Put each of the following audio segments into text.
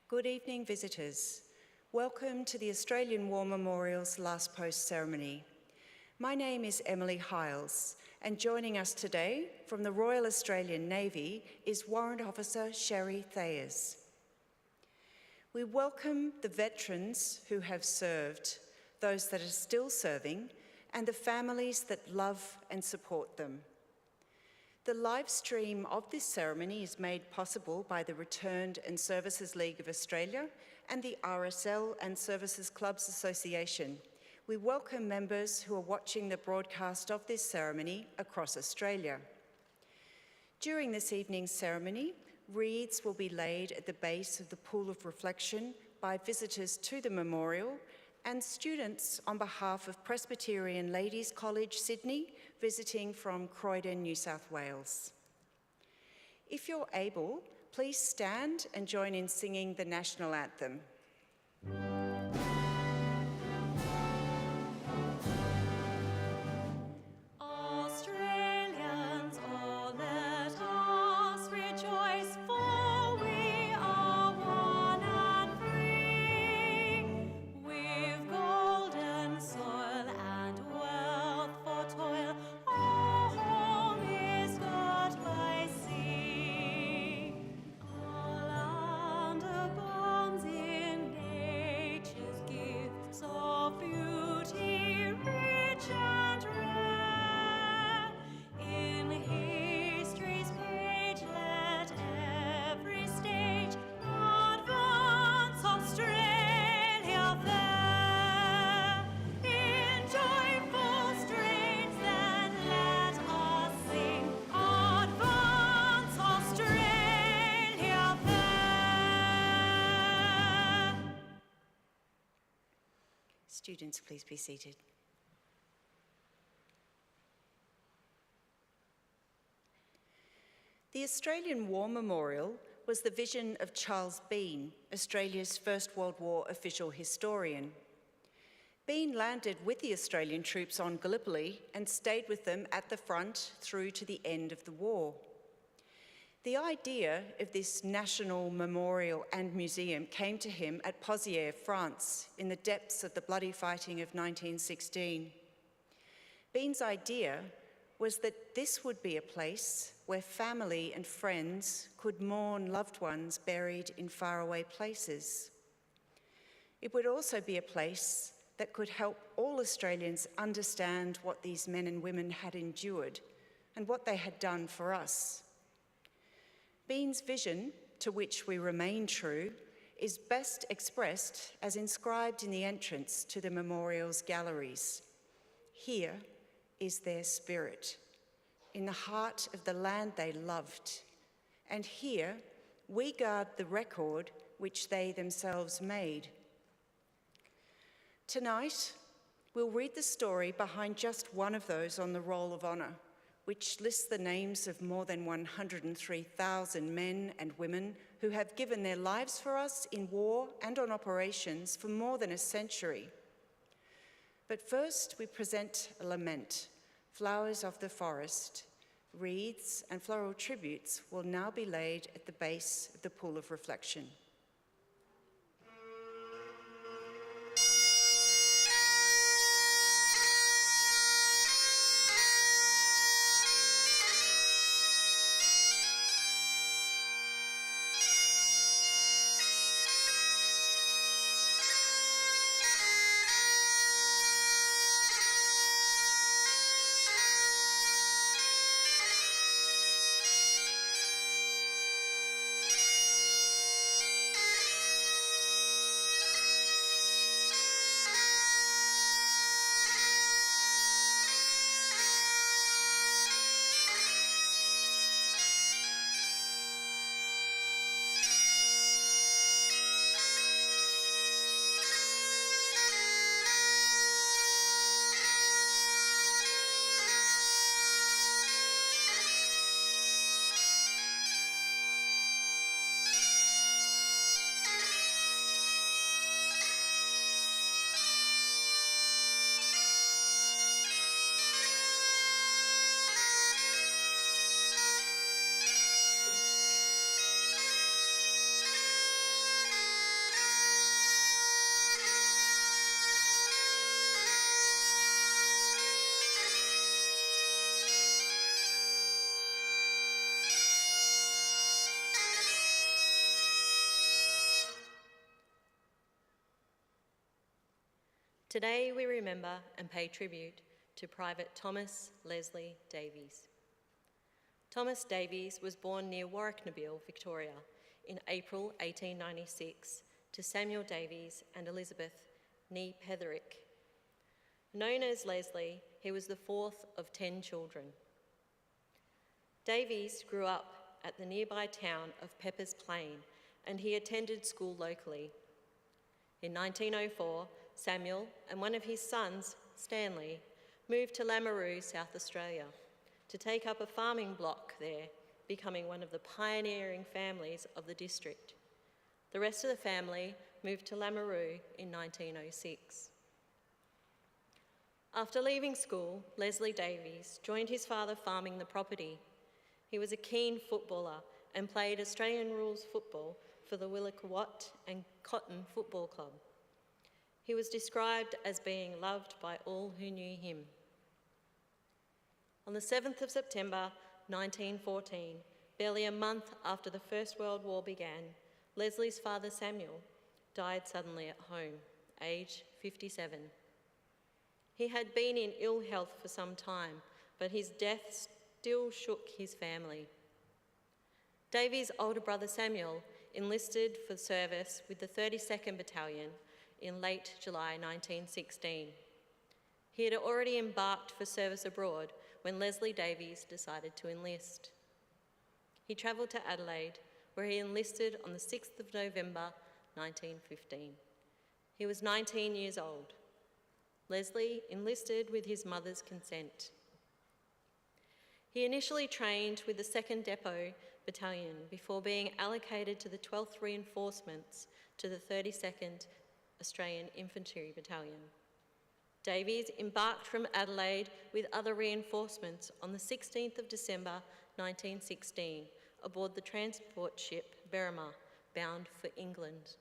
Good evening, visitors. Welcome to the Australian War Memorial's Last Post ceremony. My name is Emily Hiles, and joining us today from the Royal Australian Navy is Warrant Officer Sherry Thayers. We welcome the veterans who have served, those that are still serving, and the families that love and support them. The live stream of this ceremony is made possible by the Returned and Services League of Australia and the RSL and Services Clubs Association. We welcome members who are watching the broadcast of this ceremony across Australia. During this evening's ceremony, wreaths will be laid at the base of the Pool of Reflection by visitors to the memorial and students on behalf of Presbyterian Ladies College, Sydney, visiting from Croydon, New South Wales. If you're able, please stand and join in singing the national anthem. Students, please be seated. The Australian War Memorial was the vision of Charles Bean, Australia's First World War official historian. Bean landed with the Australian troops on Gallipoli and stayed with them at the front through to the end of the war. The idea of this national memorial and museum came to him at Pozières, France, in the depths of the bloody fighting of 1916. Bean's idea was that this would be a place where family and friends could mourn loved ones buried in faraway places. It would also be a place that could help all Australians understand what these men and women had endured and what they had done for us. Bean's vision, to which we remain true, is best expressed as inscribed in the entrance to the memorial's galleries. Here is their spirit, in the heart of the land they loved, and here we guard the record which they themselves made. Tonight, we'll read the story behind just one of those on the Roll of Honour, which lists the names of more than 103,000 men and women who have given their lives for us in war and on operations for more than a century. But first, we present a lament, Flowers of the Forest. Wreaths and floral tributes will now be laid at the base of the Pool of Reflection. Today we remember and pay tribute to Private Thomas Leslie Davies. Thomas Davies was born near Warwicknabeal, Victoria, in April 1896 to Samuel Davies and Elizabeth nee Petherick. Known as Leslie, he was the fourth of 10 children. Davies grew up at the nearby town of Peppers Plain, and he attended school locally. In 1904, Samuel and one of his sons, Stanley, moved to Lameroo, South Australia, to take up a farming block there, becoming one of the pioneering families of the district. The rest of the family moved to Lameroo in 1906. After leaving school, Leslie Davies joined his father farming the property. He was a keen footballer and played Australian rules football for the Willakawat and Cotton Football Club. He was described as being loved by all who knew him. On the 7th of September 1914, barely a month after the First World War began, Leslie's father Samuel died suddenly at home, aged 57. He had been in ill health for some time, but his death still shook his family. Davies' older brother Samuel enlisted for service with the 32nd Battalion in late July 1916. He had already embarked for service abroad when Leslie Davies decided to enlist. He travelled to Adelaide, where he enlisted on the 6th of November 1915. He was 19 years old. Leslie enlisted with his mother's consent. He initially trained with the 2nd Depot Battalion before being allocated to the 12th Reinforcements to the 32nd Australian Infantry Battalion. Davies embarked from Adelaide with other reinforcements on the 16th of December 1916 aboard the transport ship Berrima, bound for England.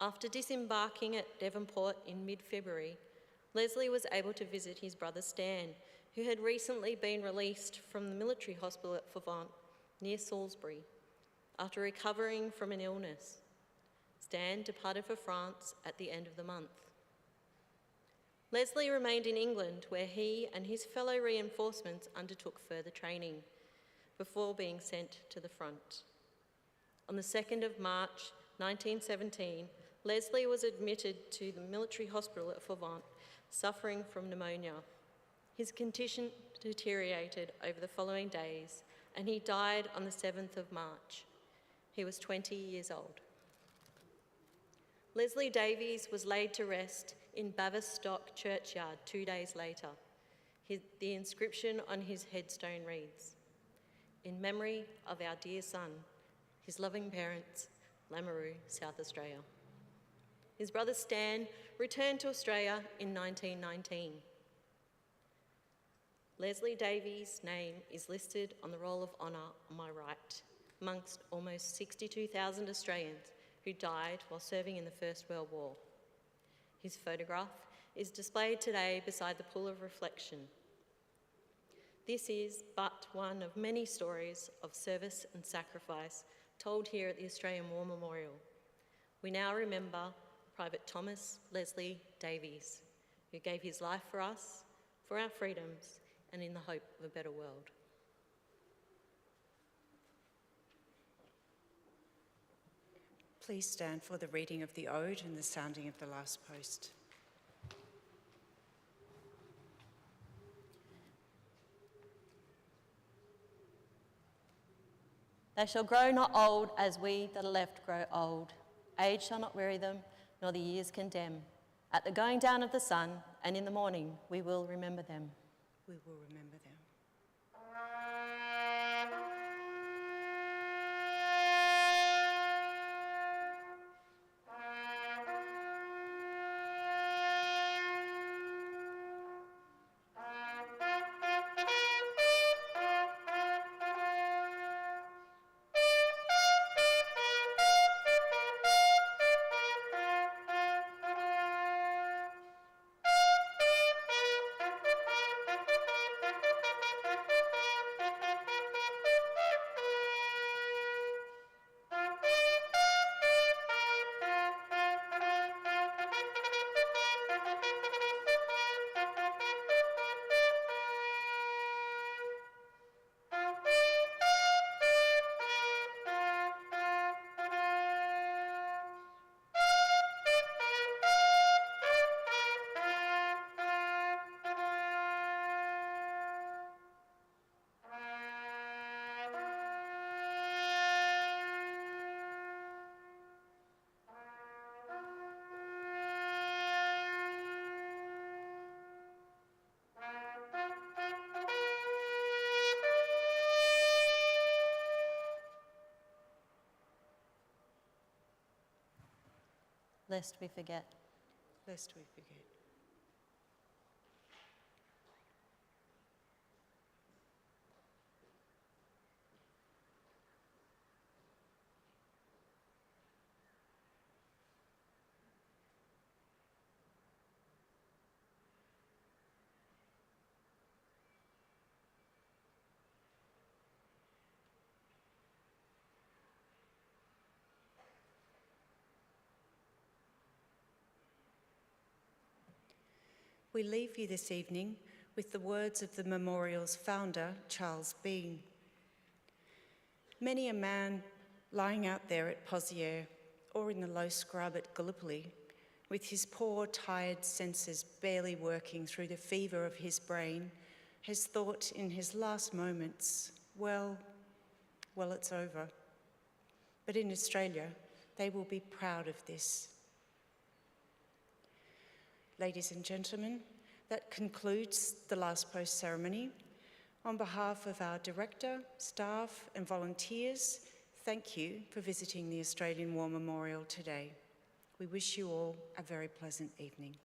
After disembarking at Devonport in mid-February, Leslie was able to visit his brother Stan, who had recently been released from the military hospital at Favant, near Salisbury, after recovering from an illness. Stan departed for France at the end of the month. Leslie remained in England, where he and his fellow reinforcements undertook further training before being sent to the front. On the 2nd of March 1917, Leslie was admitted to the military hospital at Favant, suffering from pneumonia. His condition deteriorated over the following days, and he died on the 7th of March. He was 20 years old. Leslie Davies was laid to rest in Baverstock churchyard 2 days later. The inscription on his headstone reads, "In memory of our dear son, his loving parents, Lameroo, South Australia." His brother Stan returned to Australia in 1919. Leslie Davies' name is listed on the Roll of Honour on my right, amongst almost 62,000 Australians who died while serving in the First World War. His photograph is displayed today beside the pool of reflection. This is but one of many stories of service and sacrifice told here at the Australian War Memorial. We now remember Private Thomas Leslie Davies, who gave his life for us, for our freedoms, and in the hope of a better world. Please stand for the reading of the Ode and the sounding of the last post. They shall grow not old as we that are left grow old. Age shall not weary them, nor the years condemn. At the going down of the sun and in the morning we will remember them. We will remember them. lest we forget. Lest we forget. We leave you this evening with the words of the memorial's founder, Charles Bean. Many a man lying out there at Pozières or in the low scrub at Gallipoli, with his poor, tired senses barely working through the fever of his brain, has thought in his last moments, well, it's over. But in Australia, they will be proud of this. Ladies and gentlemen, that concludes the last post ceremony. On behalf of our director, staff and volunteers, thank you for visiting the Australian War Memorial today. We wish you all a very pleasant evening.